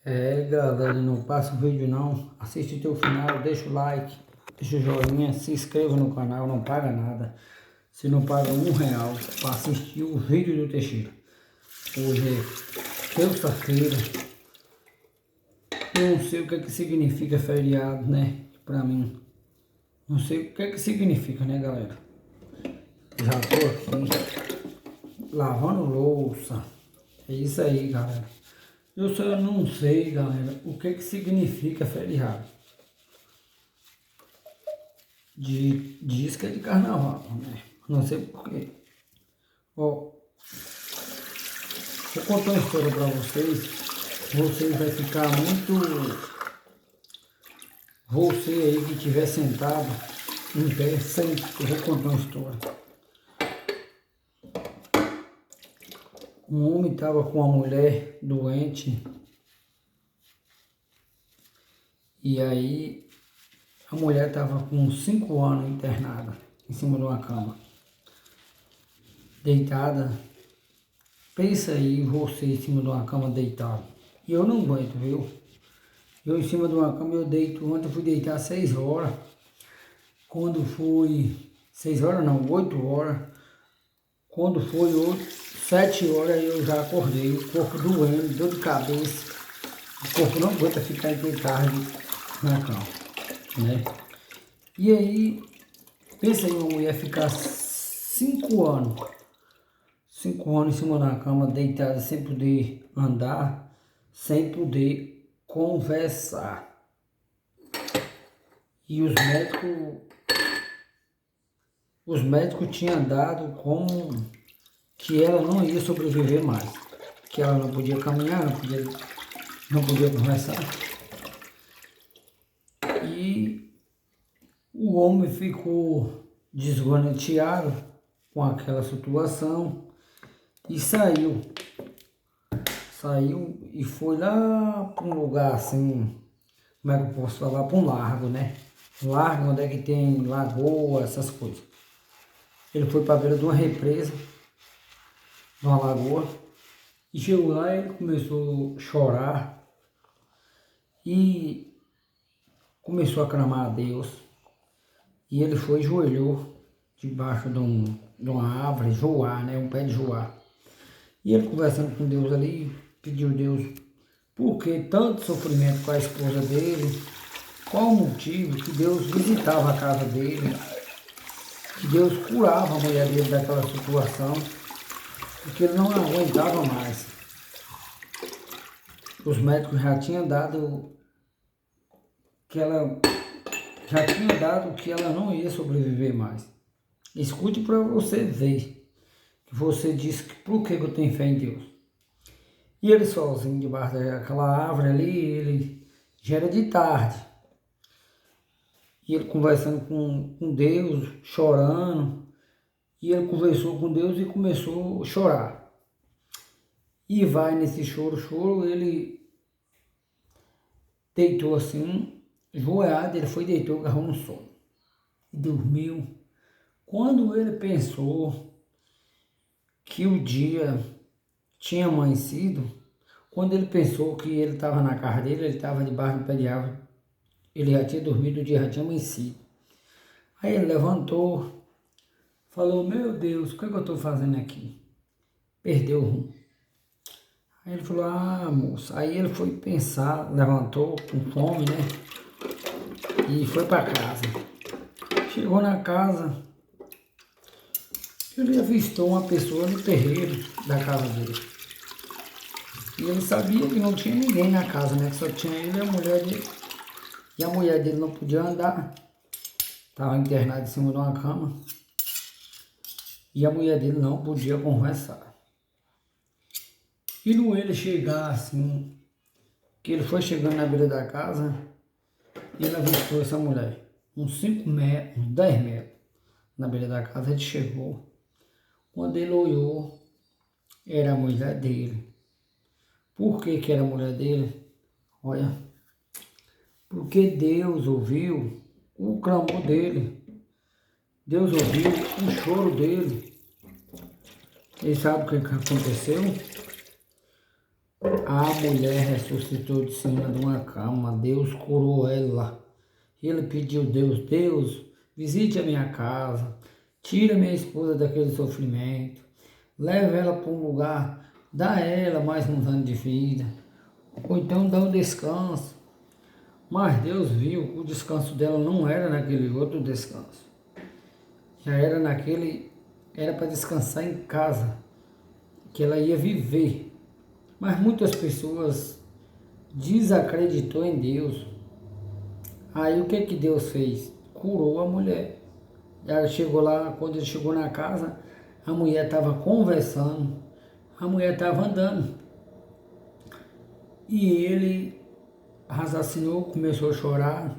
Galera, não passa o vídeo não, assiste até o final, deixa o like, deixa o joinha, se inscreva no canal, não paga nada. Se não paga R$ 1 para assistir o vídeo do Teixeira. Hoje é terça-feira, não sei o que é que significa feriado, né, pra mim. Não sei o que é que significa, né, galera. Já tô aqui lavando louça, é isso aí, galera. Eu só não sei, galera, o que significa feriado. Diz que é de carnaval, né? Não sei porquê. Ó, vou contar uma história pra vocês. Vocês vai ficar muito... Você aí que estiver sentado em pé, sente, eu vou contar uma história. Um homem estava com uma mulher doente. E aí a mulher estava com 5 anos internada em cima de uma cama, deitada. Pensa aí você em cima de uma cama deitado. E eu não aguento, viu? Eu em cima de uma cama eu deito. Ontem eu fui deitar às 6 horas. Quando foi 6 horas não, 8 horas. Quando foi 7 horas eu já acordei. O corpo doendo, dor de cabeça. O corpo não aguenta ficar até tarde na cama, né? E aí, pensa em uma mulher ficar 5 anos. 5 anos em cima da cama, deitada, sem poder andar, sem poder conversar. E os médicos tinham dado como que ela não ia sobreviver mais. Que ela não podia caminhar, não podia conversar. E o homem ficou desnorteado com aquela situação e saiu e foi lá para um lugar assim, como é que eu posso falar, para um largo, né? Um largo onde é que tem lagoa, essas coisas. Ele foi para a beira de uma represa, de uma lagoa, e chegou lá e ele começou a chorar e começou a clamar a Deus. E ele foi e joelhou debaixo de uma árvore, joá, né? Um pé de joá. E ele conversando com Deus ali, pediu a Deus por que tanto sofrimento com a esposa dele, qual o motivo que Deus visitava a casa dele, que Deus curava a mulher dele daquela situação, porque ele não aguentava mais. Os médicos já tinham dado que ela não ia sobreviver mais. Escute para você ver que você disse que por que eu tenho fé em Deus. E ele sozinho debaixo daquela árvore ali, ele já era de tarde. E ele conversando com Deus, chorando. E ele conversou com Deus e começou a chorar. E vai nesse choro, ele deitou assim, joelhado, ele foi deitou, agarrou no sono. E dormiu. Quando ele pensou que o dia tinha amanhecido, quando ele pensou que ele estava na casa dele, ele estava debaixo do pé de árvore, ele já tinha dormido, o dia já tinha amanhecido. Aí ele levantou, falou, meu Deus, o que é que eu estou fazendo aqui? Perdeu o rumo. Aí ele falou, moça, aí ele foi pensar, levantou com fome, né? E foi para casa. Chegou na casa, ele avistou uma pessoa no terreiro da casa dele. E ele sabia que não tinha ninguém na casa, né? Que só tinha ele e a mulher dele. E a mulher dele não podia andar. Estava internada em cima de uma cama. E a mulher dele não podia conversar. E no ele chegar assim, que ele foi chegando na beira da casa, e ele avistou essa mulher. Uns 5 metros, uns 10 metros na beira da casa, ele chegou. Quando ele olhou, era a mulher dele. Por que que era a mulher dele? Olha, porque Deus ouviu o clamor dele. Deus ouviu o choro dele. E sabe o que aconteceu? A mulher ressuscitou de cima de uma cama, Deus curou ela. Ele pediu, Deus, visite a minha casa, tira minha esposa daquele sofrimento, leva ela para um lugar, dá a ela mais uns anos de vida, ou então dá um descanso. Mas Deus viu que o descanso dela não era naquele outro descanso, já era era para descansar em casa, que ela ia viver. Mas muitas pessoas desacreditou em Deus. Aí o que Deus fez? Curou a mulher. Ela chegou lá, quando ele chegou na casa, a mulher estava conversando, a mulher estava andando. E ele raciocinou, começou a chorar,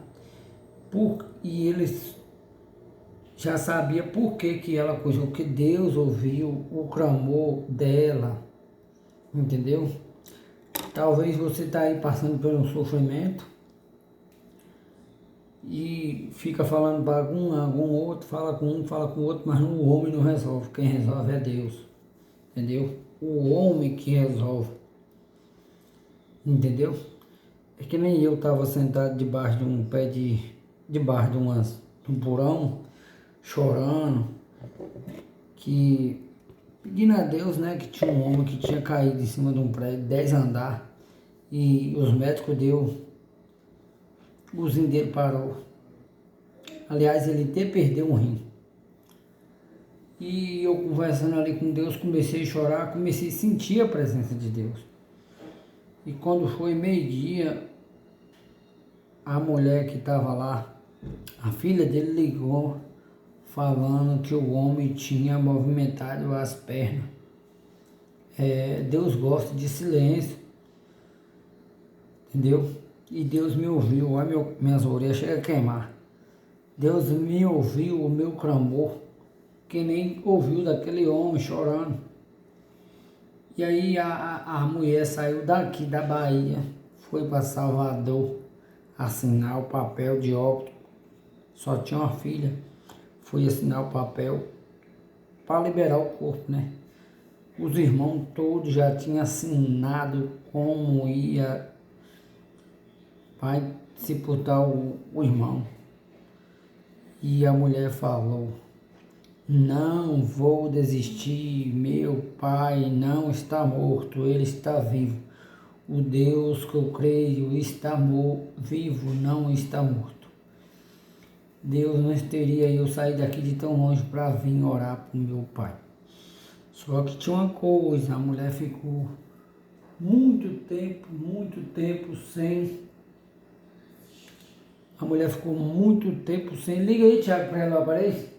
e ele já sabia por que ela coisou, que Deus ouviu o clamor dela. Entendeu? Talvez você está aí passando por um sofrimento e fica falando para algum outro, fala com um, fala com o outro, mas o homem não resolve. Quem resolve é Deus. Entendeu? O homem que resolve. Entendeu? É que nem eu estava sentado debaixo de um pé debaixo de um porão, chorando, pedindo a Deus, né, que tinha um homem que tinha caído em cima de um prédio, 10 andares, e os médicos o rim dele parou. Aliás, ele até perdeu um rim. E eu conversando ali com Deus, comecei a chorar, comecei a sentir a presença de Deus. E quando foi meio-dia, a mulher que estava lá, a filha dele ligou, falando que o homem tinha movimentado as pernas. Deus gosta de silêncio, entendeu? E Deus me ouviu, olha minhas orelhas chegam a queimar. Deus me ouviu o meu clamor, que nem ouviu daquele homem chorando. E aí a mulher saiu daqui da Bahia, foi para Salvador assinar o papel de óbito, só tinha uma filha. Fui assinar o papel para liberar o corpo, né? Os irmãos todos já tinham assinado como ia para sepultar o irmão. E a mulher falou, não vou desistir, meu pai não está morto, ele está vivo. O Deus que eu creio está vivo, não está morto. Deus não teria eu sair daqui de tão longe para vir orar para o meu pai. Só que tinha uma coisa, a mulher ficou muito tempo sem. A mulher ficou muito tempo sem. Liga aí, Tiago, para ela aparece.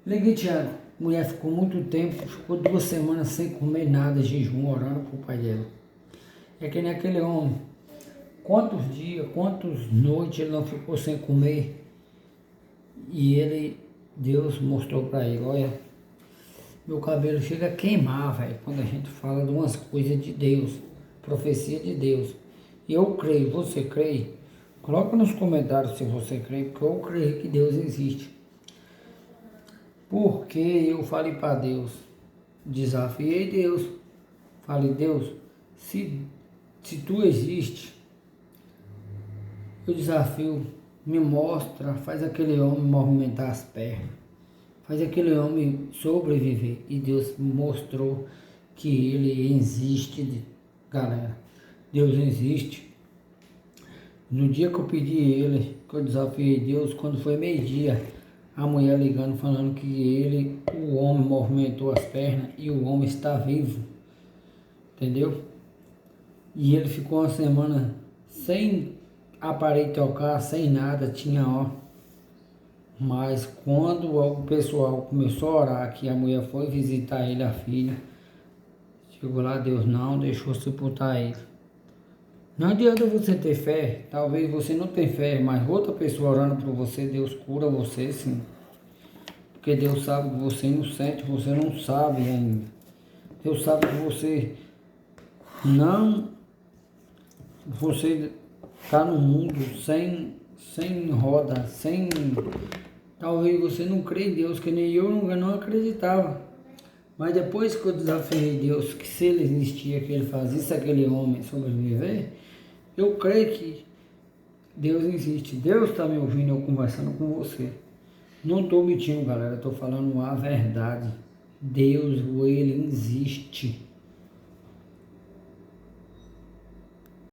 Liga aí, Tiago. A mulher ficou muito tempo, ficou 2 semanas sem comer nada, jejum, orando para o pai dela. É que nem aquele homem. Quantos dias, quantas noites ele não ficou sem comer? E Deus mostrou para ele, olha, meu cabelo chega a queimar, velho, quando a gente fala de umas coisas de Deus, profecia de Deus. E eu creio, você crê? Coloca nos comentários se você crê, porque eu creio que Deus existe. Porque eu falei para Deus, desafiei Deus, falei, Deus, se tu existe, eu desafio, me mostra, faz aquele homem movimentar as pernas, faz aquele homem sobreviver. E Deus mostrou que ele existe, galera. Deus existe. No dia que eu pedi ele, que eu desafiei Deus, quando foi meio-dia, a mulher ligando, falando que o homem movimentou as pernas e o homem está vivo. Entendeu? E ele ficou uma semana sem aparelho tocar, sem nada, tinha Mas quando o pessoal começou a orar, que a mulher foi visitar ele, a filha, chegou lá, Deus não deixou sepultar ele. Não adianta você ter fé, talvez você não tenha fé, mas outra pessoa orando por você, Deus cura você sim. Porque Deus sabe que você é inocente, você não sabe ainda. Deus sabe que você está no mundo sem roda, talvez você não crê em Deus, que nem eu não acreditava. Mas depois que eu desafiei Deus, que se ele existia, que ele faz isso, aquele homem sobreviver, eu creio que Deus existe. Deus está me ouvindo, eu conversando com você. Não estou mentindo, galera, estou falando a verdade. Deus, ele existe.